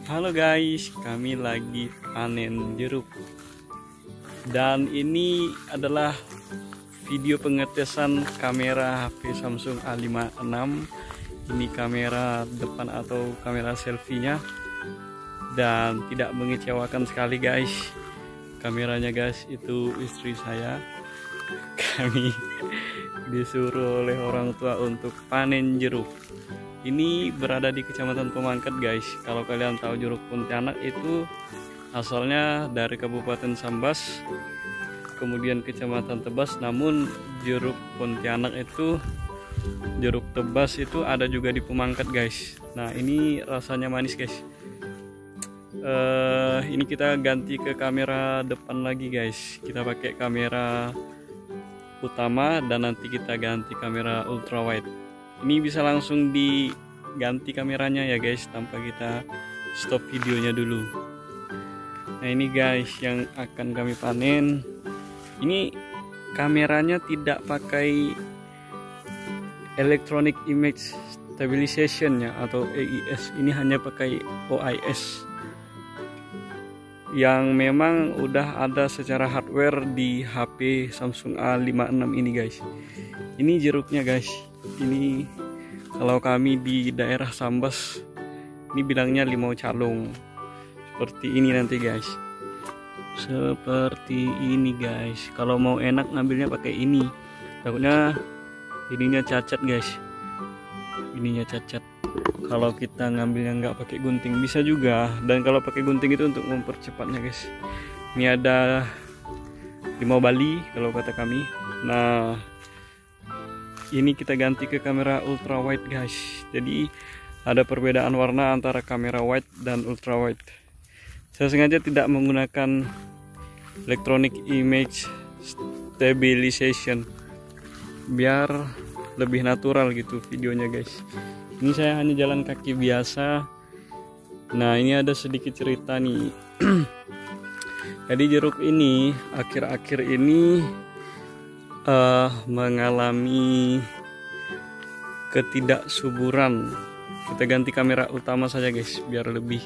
Halo guys, kami lagi panen jeruk. Dan ini adalah video pengetesan kamera HP Samsung A56. Ini kamera depan atau kamera selfie-nya. Dan tidak mengecewakan sekali guys. Kameranya guys, itu istri saya. Kami disuruh oleh orang tua untuk panen jeruk. Ini berada di Kecamatan Pemangkat guys. Kalau kalian tahu jeruk Pontianak itu asalnya dari Kabupaten Sambas, kemudian Kecamatan Tebas. Namun jeruk Pontianak itu, jeruk Tebas itu ada juga di Pemangkat guys. Nah ini rasanya manis guys. Ini kita ganti ke kamera depan lagi guys. Kita pakai kamera utama dan nanti kita ganti kamera ultra wide. Ini bisa langsung diganti kameranya ya guys, tanpa kita stop videonya dulu. Nah ini guys yang akan kami panen. Ini kameranya tidak pakai electronic image stabilization ya, atau EIS. Ini hanya pakai OIS yang memang udah ada secara hardware di HP Samsung A56 ini guys. Ini jeruknya guys. Ini kalau kami di daerah Sambas ini bilangnya limau calung. Seperti ini nanti guys. Seperti ini guys. Kalau mau enak ngambilnya pakai ini. Takutnya ininya cacat guys. Ininya cacat. Kalau kita ngambilnya nggak pakai gunting bisa juga. Dan kalau pakai gunting itu untuk mempercepatnya guys. Ini ada limau Bali kalau kata kami. Nah ini kita ganti ke kamera ultra wide guys. Jadi ada perbedaan warna antara kamera wide dan ultra wide. Saya sengaja tidak menggunakan electronic image stabilization biar lebih natural gitu videonya guys. Ini saya hanya jalan kaki biasa. Nah ini ada sedikit cerita nih. Jadi jeruk ini akhir-akhir ini mengalami ketidaksuburan. Kita ganti kamera utama saja guys biar lebih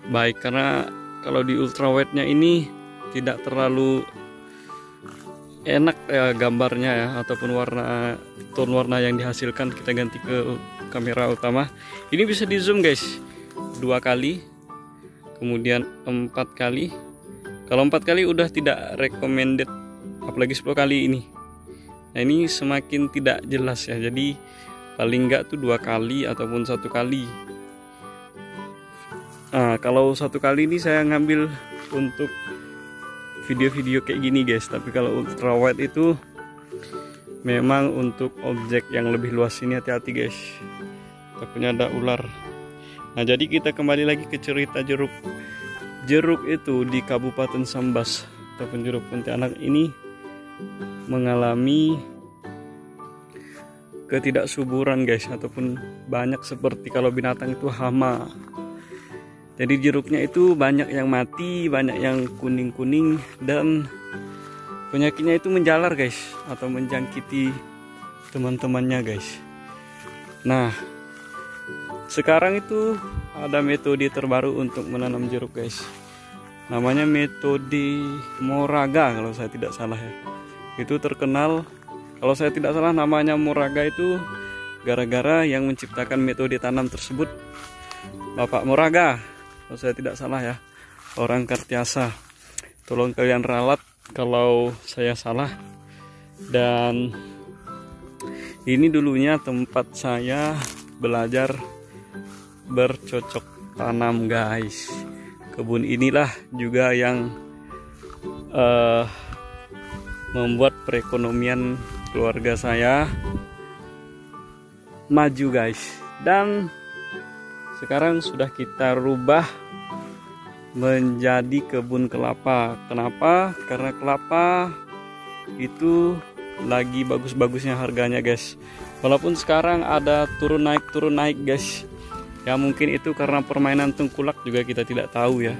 baik, karena kalau di ultra wide nya ini tidak terlalu enak ya gambarnya ya, ataupun tone warna yang dihasilkan. Kita ganti ke kamera utama. Ini bisa di zoom guys 2 kali, kemudian 4 kali. Kalau 4 kali udah tidak recommended, apalagi 10 kali ini. Nah ini semakin tidak jelas ya, jadi paling enggak tuh 2 kali ataupun 1 kali. Nah kalau 1 kali ini saya ngambil untuk video-video kayak gini guys. Tapi kalau ultra wide itu memang untuk objek yang lebih luas. Ini hati-hati guys, takutnya ada ular. Nah jadi kita kembali lagi ke cerita jeruk. Jeruk itu di Kabupaten Sambas ataupun jeruk Pontianak ini mengalami ketidaksuburan guys, ataupun banyak seperti kalau binatang itu hama. Jadi jeruknya itu banyak yang mati, banyak yang kuning-kuning, dan penyakitnya itu menjalar guys, atau menjangkiti teman-temannya guys. Nah sekarang itu ada metode terbaru untuk menanam jeruk guys. Namanya metode Moraga kalau saya tidak salah ya. Itu terkenal, kalau saya tidak salah namanya Moraga itu gara-gara yang menciptakan metode tanam tersebut Bapak Moraga, kalau saya tidak salah ya, orang Kartiasa. Tolong kalian ralat kalau saya salah. Dan ini dulunya tempat saya belajar bercocok tanam guys. Kebun inilah juga yang membuat perekonomian keluarga saya maju guys. Dan sekarang sudah kita rubah menjadi kebun kelapa. Kenapa? Karena kelapa itu lagi bagus-bagusnya harganya guys. Walaupun sekarang ada turun naik guys. Ya mungkin itu karena permainan tengkulak juga, kita tidak tahu ya.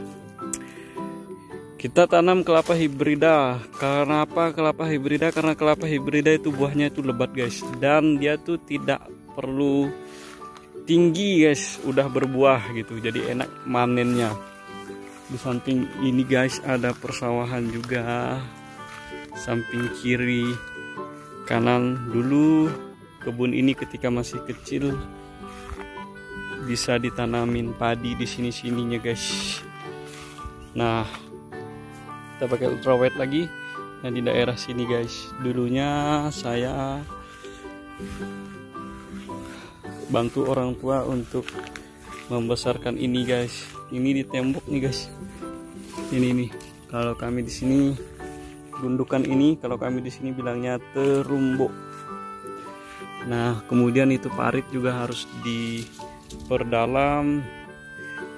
Kita tanam kelapa hibrida. Karena apa kelapa hibrida? Karena kelapa hibrida itu buahnya itu lebat guys, dan dia tuh tidak perlu tinggi guys, udah berbuah gitu, jadi enak manennya. Di samping ini guys ada persawahan juga, samping kiri kanan. Dulu kebun ini ketika masih kecil bisa ditanamin padi di sini-sininya guys. Nah, kita pakai ultrawide lagi. Nah, di daerah sini guys, dulunya saya bantu orang tua untuk membesarkan ini guys. Ini di tembok nih guys. Ini nih. Kalau kami di sini gundukan ini, kalau kami di sini bilangnya terumbo. Nah, kemudian itu parit juga harus diperdalam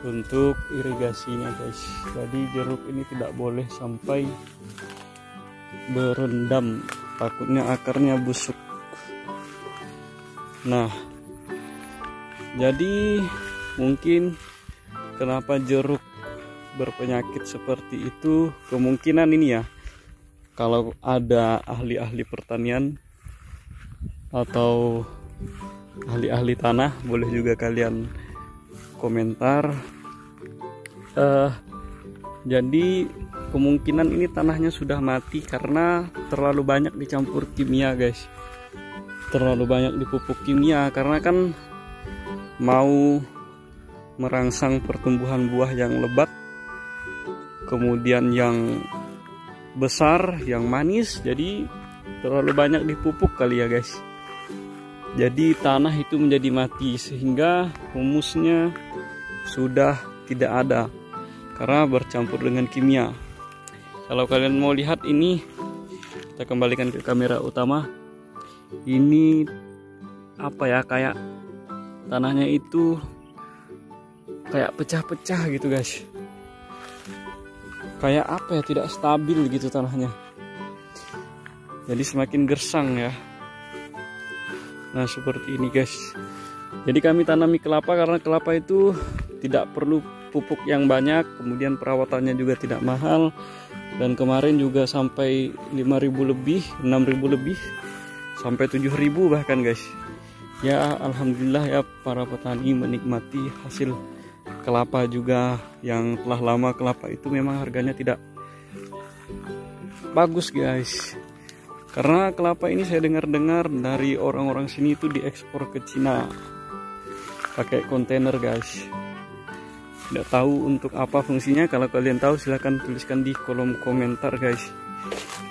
untuk irigasinya guys. Jadi jeruk ini tidak boleh sampai berendam, takutnya akarnya busuk. Nah, jadi mungkin kenapa jeruk berpenyakit seperti itu, kemungkinan ini ya, kalau ada ahli-ahli pertanian atau ahli-ahli tanah, boleh juga kalian komentar. Jadi kemungkinan ini tanahnya sudah mati karena terlalu banyak dicampur kimia guys, terlalu banyak dipupuk kimia, karena kan mau merangsang pertumbuhan buah yang lebat, kemudian yang besar, yang manis, jadi terlalu banyak dipupuk kali ya guys. Jadi tanah itu menjadi mati sehingga humusnya sudah tidak ada karena bercampur dengan kimia. Kalau kalian mau lihat ini, kita kembalikan ke kamera utama. Ini apa ya, kayak tanahnya itu kayak pecah-pecah gitu guys. Kayak apa ya, tidak stabil gitu tanahnya. Jadi semakin gersang ya. Nah, seperti ini guys. Jadi kami tanami kelapa karena kelapa itu tidak perlu pupuk yang banyak, kemudian perawatannya juga tidak mahal. Dan kemarin juga sampai 5.000 lebih, 6.000 lebih, sampai 7.000 bahkan guys. Ya alhamdulillah ya, para petani menikmati hasil kelapa juga. Yang telah lama kelapa itu memang harganya tidak bagus guys, karena kelapa ini saya dengar-dengar dari orang-orang sini itu diekspor ke Cina pakai kontainer guys. Tidak tahu untuk apa fungsinya. Kalau kalian tahu silahkan tuliskan di kolom komentar guys.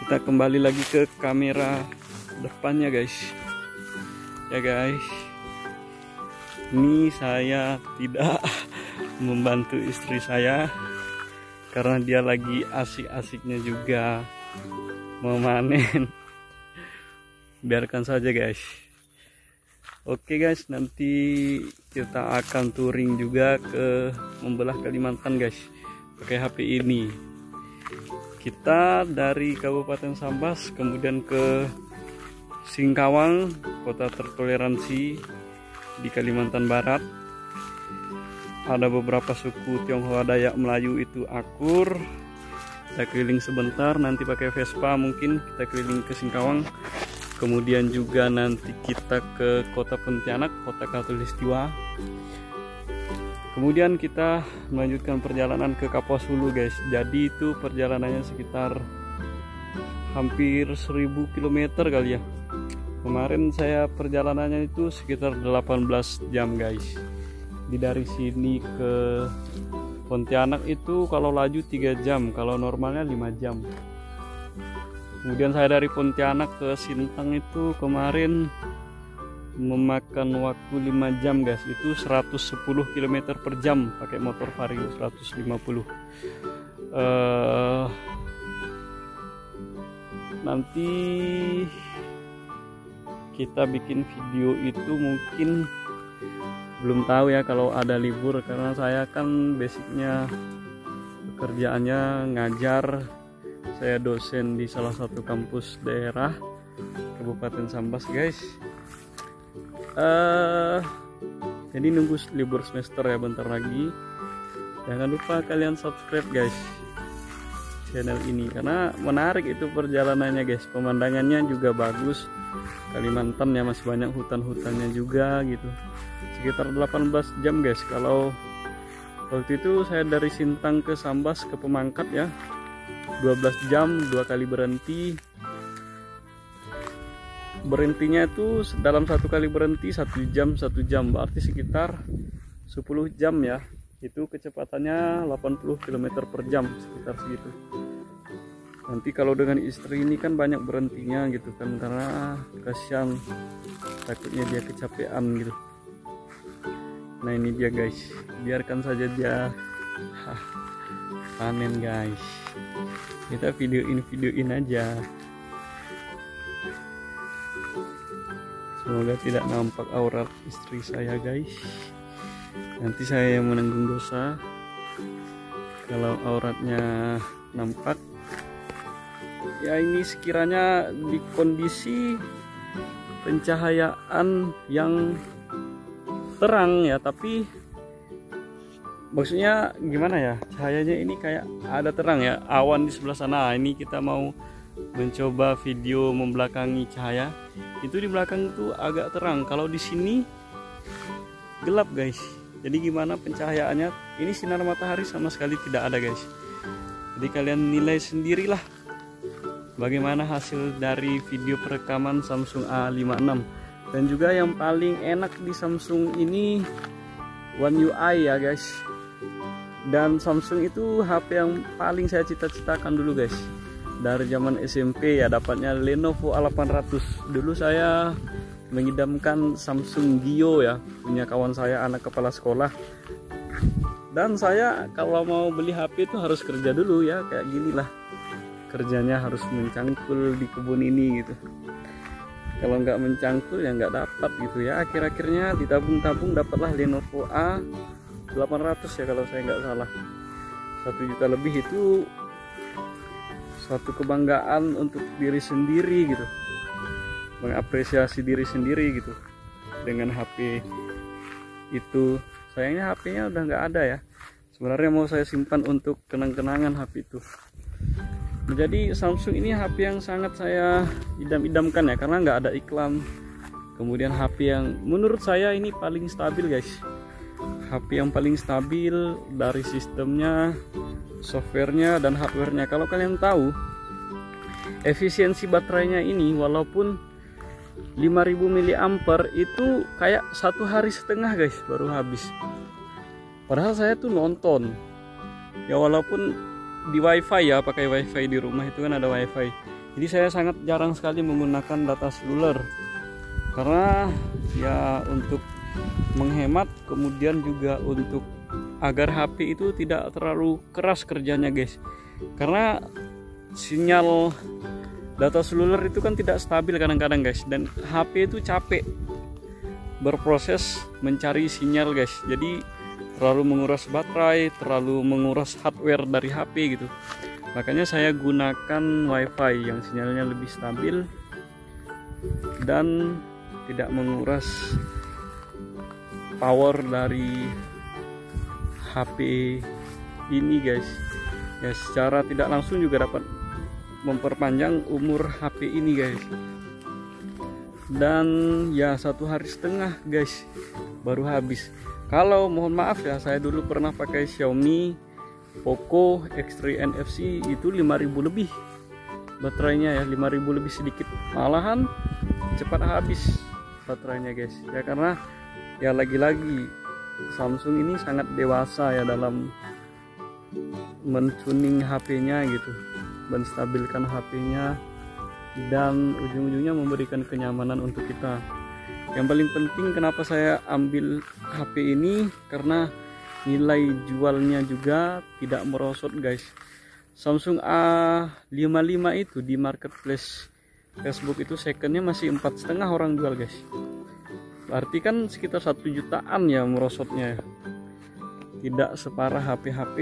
Kita kembali lagi ke kamera depannya guys. Ya guys, ini saya tidak membantu istri saya karena dia lagi asik-asiknya juga memanen. Biarkan saja guys. Oke guys, nanti kita akan touring juga ke membelah Kalimantan guys, pakai HP ini. Kita dari Kabupaten Sambas kemudian ke Singkawang, kota tertoleransi di Kalimantan Barat. Ada beberapa suku Tionghoa, Dayak, Melayu itu akur. Kita keliling sebentar, nanti pakai Vespa mungkin kita keliling ke Singkawang. Kemudian juga nanti kita ke kota Pontianak, kota Khatulistiwa. Kemudian kita melanjutkan perjalanan ke Kapuas Hulu guys. Jadi itu perjalanannya sekitar hampir 1000 km kali ya. Kemarin saya perjalanannya itu sekitar 18 jam guys. Dari sini ke Pontianak itu kalau laju 3 jam, kalau normalnya 5 jam. Kemudian saya dari Pontianak ke Sintang itu kemarin memakan waktu 5 jam guys. Itu 110 km per jam pakai motor Vario 150. Nanti kita bikin video itu mungkin belum tahu ya kalau ada libur, karena saya kan basicnya pekerjaannya ngajar. Saya dosen di salah satu kampus daerah Kabupaten Sambas guys. Jadi nunggu libur semester ya bentar lagi. Jangan lupa kalian subscribe guys channel ini, karena menarik itu perjalanannya guys. Pemandangannya juga bagus. Kalimantan ya masih banyak hutan-hutannya juga gitu. sekitar 18 jam guys. Kalau waktu itu saya dari Sintang ke Sambas ke Pemangkat ya, 12 jam, 2 kali berhenti. Berhentinya itu dalam 1 kali berhenti 1 jam, berarti sekitar 10 jam ya. Itu kecepatannya 80 km per jam, sekitar segitu. Nanti kalau dengan istri ini kan banyak berhentinya gitu kan, karena kasihan, takutnya dia kecapean gitu. Nah ini dia guys, biarkan saja dia panen guys, kita videoin aja. Semoga tidak nampak aurat istri saya guys, nanti saya yang menanggung dosa kalau auratnya nampak. Ya ini sekiranya di kondisi pencahayaan yang terang ya, tapi maksudnya gimana ya, cahayanya ini kayak ada terang ya, awan di sebelah sana. Ini kita mau mencoba video membelakangi cahaya, itu di belakang itu agak terang, kalau di sini gelap guys. Jadi gimana pencahayaannya, ini sinar matahari sama sekali tidak ada guys. Jadi kalian nilai sendirilah bagaimana hasil dari video perekaman Samsung A56. Dan juga yang paling enak di Samsung ini One UI ya guys. Dan Samsung itu HP yang paling saya cita-citakan dulu guys, dari zaman SMP ya, dapatnya Lenovo A800. Dulu saya mengidamkan Samsung Gio ya, punya kawan saya anak kepala sekolah. Dan saya kalau mau beli HP itu harus kerja dulu ya, kayak gini lah kerjanya, harus mencangkul di kebun ini gitu. Kalau nggak mencangkul ya nggak dapat gitu ya. Akhir-akhirnya ditabung-tabung dapatlah Lenovo A800 ya kalau saya nggak salah. 1 juta lebih, itu suatu kebanggaan untuk diri sendiri gitu, mengapresiasi diri sendiri gitu dengan HP itu. Sayangnya HP-nya udah nggak ada ya. Sebenarnya mau saya simpan untuk kenang-kenangan HP itu. Jadi Samsung ini HP yang sangat saya idam-idamkan ya, karena nggak ada iklan. Kemudian HP yang menurut saya ini paling stabil guys, HP yang paling stabil dari sistemnya, softwarenya, dan hardwarenya. Kalau kalian tahu efisiensi baterainya ini, walaupun 5000 mAh itu kayak 1,5 hari guys baru habis. Padahal saya tuh nonton ya, walaupun di wifi ya, pakai wifi di rumah itu kan ada wifi. Jadi saya sangat jarang sekali menggunakan data seluler, karena ya untuk menghemat, kemudian juga untuk agar HP itu tidak terlalu keras kerjanya guys. Karena sinyal data seluler itu kan tidak stabil kadang-kadang guys, dan HP itu capek berproses mencari sinyal guys. Jadi terlalu menguras baterai, terlalu menguras hardware dari HP gitu. Makanya saya gunakan wifi yang sinyalnya lebih stabil dan tidak menguras power dari HP ini guys. Ya secara tidak langsung juga dapat memperpanjang umur HP ini guys. Dan ya 1,5 hari guys baru habis. Kalau mohon maaf ya, saya dulu pernah pakai Xiaomi Poco X3 NFC, itu 5000 lebih baterainya ya, 5000 lebih sedikit, malahan cepat habis baterainya guys ya. Karena ya lagi-lagi Samsung ini sangat dewasa ya dalam mentuning HP-nya gitu, menstabilkan HP-nya, dan ujung-ujungnya memberikan kenyamanan untuk kita. Yang paling penting kenapa saya ambil HP ini, karena nilai jualnya juga tidak merosot guys. Samsung A55 itu di marketplace Facebook itu secondnya masih 4,5 orang jual guys. Berarti kan sekitar 1 jutaan ya merosotnya. Tidak separah HP-HP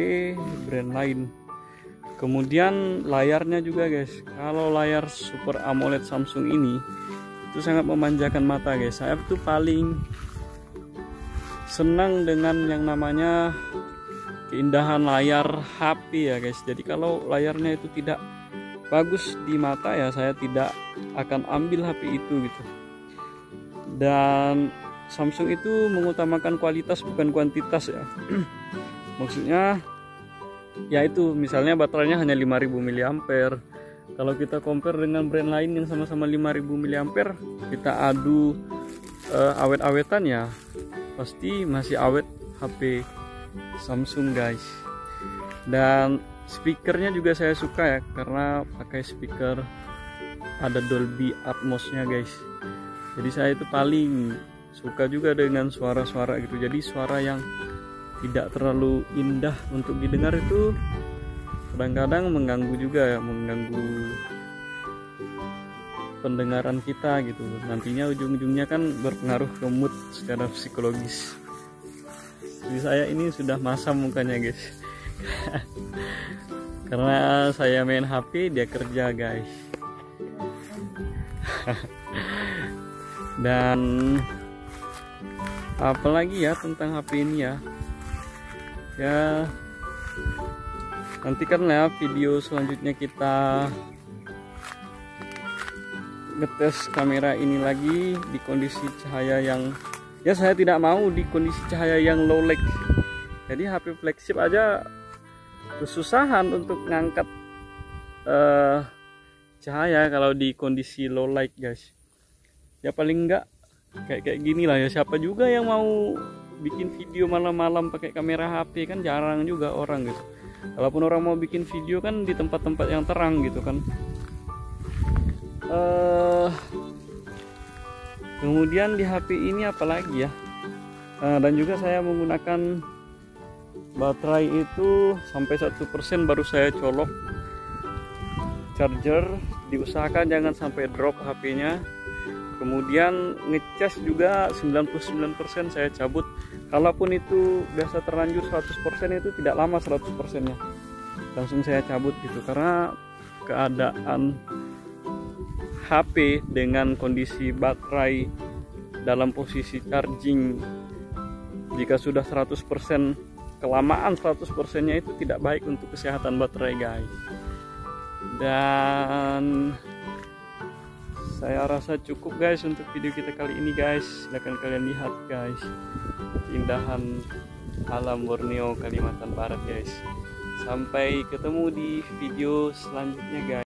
brand lain. Kemudian layarnya juga guys. Kalau layar Super AMOLED Samsung ini itu sangat memanjakan mata guys. Saya tuh paling senang dengan yang namanya keindahan layar HP ya guys. Jadi kalau layarnya itu tidak bagus di mata ya, saya tidak akan ambil HP itu gitu. Dan Samsung itu mengutamakan kualitas bukan kuantitas ya. Maksudnya yaitu misalnya baterainya hanya 5000 mAh. Kalau kita compare dengan brand lain yang sama-sama 5000 mAh, kita adu awet-awetan ya pasti masih awet HP Samsung guys. Dan speakernya juga saya suka ya, karena pakai speaker ada Dolby Atmos-nya guys. Jadi saya itu paling suka juga dengan suara-suara gitu. Jadi suara yang tidak terlalu indah untuk didengar itu kadang-kadang mengganggu juga ya, mengganggu pendengaran kita gitu. Nantinya ujung-ujungnya kan berpengaruh ke mood secara psikologis. Jadi saya ini sudah masam mukanya guys. Karena saya main HP, dia kerja guys. Dan apalagi ya tentang HP ini ya, nantikan ya video selanjutnya kita ngetes kamera ini lagi di kondisi cahaya yang ya saya tidak mau di kondisi cahaya yang low light. Jadi HP flagship aja kesusahan untuk ngangkat cahaya kalau di kondisi low light guys. Ya paling enggak kayak gini lah ya, siapa juga yang mau bikin video malam-malam pakai kamera HP, kan jarang juga orang gitu. Kalaupun orang mau bikin video kan di tempat-tempat yang terang gitu kan. Kemudian di HP ini apalagi ya, dan juga saya menggunakan baterai itu sampai 1% baru saya colok charger. Diusahakan jangan sampai drop HP-nya. Kemudian ngecas juga 99% saya cabut. Kalaupun itu biasa terlanjur 100%, itu tidak lama 100% nya langsung saya cabut gitu, karena keadaan HP dengan kondisi baterai dalam posisi charging jika sudah 100%, kelamaan 100% nya itu tidak baik untuk kesehatan baterai guys. Dan saya rasa cukup guys untuk video kita kali ini guys. Silahkan kalian lihat guys keindahan alam Borneo, Kalimantan Barat guys. Sampai ketemu di video selanjutnya guys.